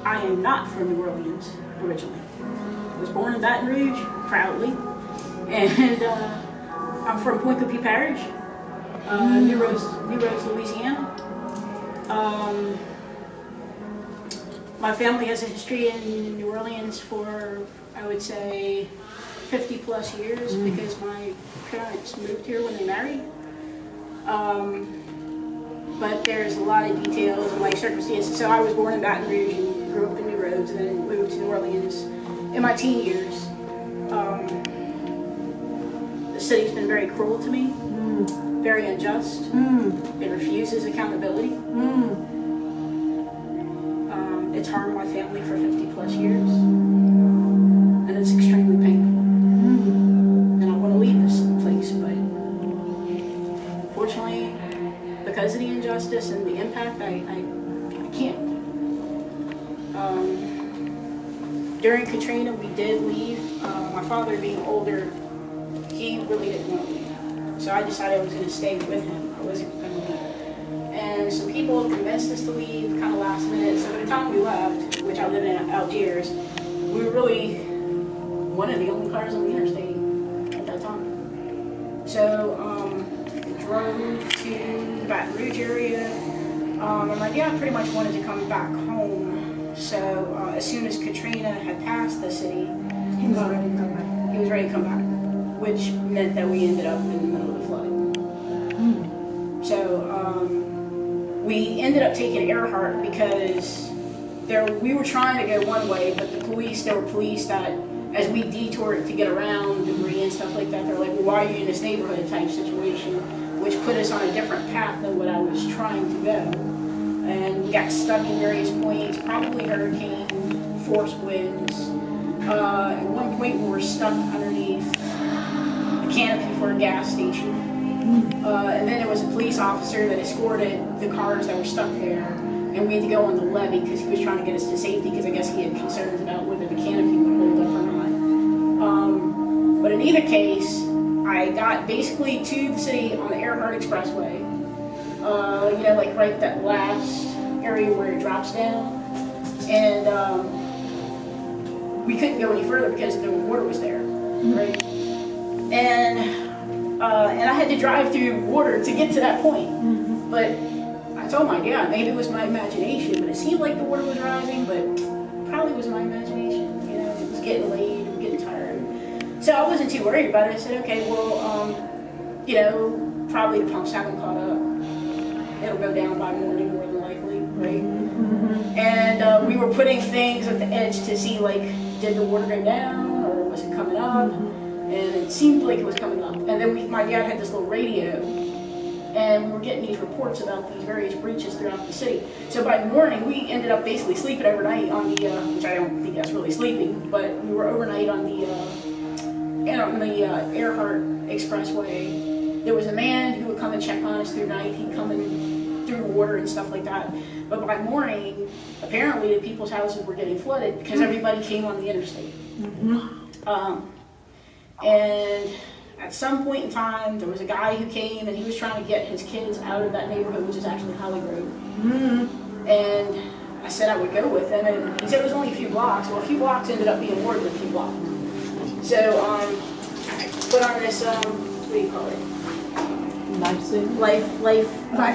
I am not from New Orleans originally. I was born in Baton Rouge, proudly, and I'm from Point-Coupee Parish, New Roads, Louisiana. My family has a history in New Orleans for, I would say, 50 plus years because my parents moved here when they married. But there's a lot of details and life circumstances. So I was born in Baton Rouge and grew up in New Roads and then moved to New Orleans in my teen years. The city's been very cruel to me, very unjust. It refuses accountability. It's harmed my family for 50 plus years, and it's extremely painful. And I want to leave this place, but unfortunately, because of the injustice and the impact, I can't. During Katrina, we did leave. My father, being older, he really didn't want to leave. So I decided I was going to stay with him. I wasn't going to leave. And some people convinced us to leave kind of last minute. So by the time we left, which I lived in Algiers, we were really one of the only cars on the interstate at that time. So drove to the Baton Rouge area, and my dad pretty much wanted to come back home. So as soon as Katrina had passed the city, he was ready to come back. He was ready to come back, which meant that we ended up in the middle of the flood. So we ended up taking Earhart because we were trying to go one way, but there were police that, as we detoured to get around debris and stuff like that, they're like, well, why are you in this neighborhood type situation, which put us on a different path than what I was trying to go. And we got stuck in various points, probably hurricane, force winds. At one point we were stuck underneath a canopy for a gas station. And then there was a police officer that escorted the cars that were stuck there, and we had to go on the levee because he was trying to get us to safety because I guess he had concerns about whether the canopy would hold up or not. But in either case, I got basically to the city on the Earhart Expressway, like right that last area where it drops down, and we couldn't go any further because the water was there, right? And I had to drive through water to get to that point. But I told my dad, maybe it was my imagination, but it seemed like the water was rising, but probably was my imagination. It was getting late, we were getting tired. So I wasn't too worried about it. I said, okay, well, probably the pumps haven't caught up. It'll go down by morning more than likely, right? And we were putting things at the edge to see, like, did the water go down or was it coming up? And it seemed like it was coming up. And then my dad had this little radio, and we were getting these reports about these various breaches throughout the city. So by morning, we ended up basically sleeping overnight on the, which I don't think that's really sleeping, but we were overnight on the Earhart Expressway. There was a man who would come and check on us through night. He'd come in through water and stuff like that. But by morning, apparently the people's houses were getting flooded because everybody came on the interstate. And at some point in time, there was a guy who came and he was trying to get his kids out of that neighborhood, which is actually Holly Road. And I said I would go with him, and he said it was only a few blocks. Well, a few blocks ended up being more than a few blocks. So I put on this, what do you call it? Life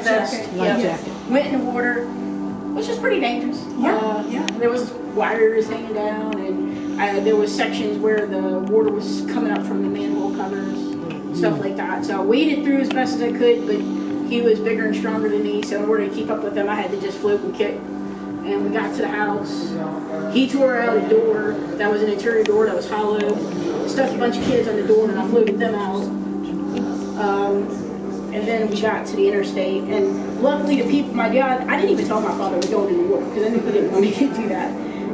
vest. Life jacket. Went in the water, which was pretty dangerous. There was wires hanging down, and there was sections where the water was coming up from the manhole covers, stuff like that. So I waded through as best as I could, but he was bigger and stronger than me, so in order to keep up with him, I had to just float and kick. And we got to the house. He tore out a door that was an interior door that was hollow, stuck a bunch of kids on the door, and I floated them out. And then we got to the interstate, and luckily the people, my dad, I didn't even tell my father we were going in the water, because I knew he didn't want me to do that.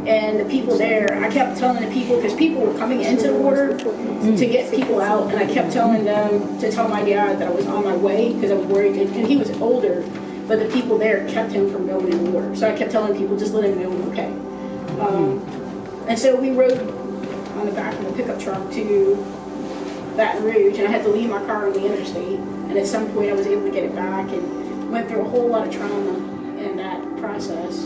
And the people there, I kept telling the people, because people were coming into the water to get people out, and I kept telling them to tell my dad that I was on my way, because I was worried, and he was older, but the people there kept him from going in the water. So I kept telling people, just let him know we're okay. And so we rode on the back of the pickup truck to Baton Rouge, and I had to leave my car on the interstate, and at some point I was able to get it back, and went through a whole lot of trauma in that process.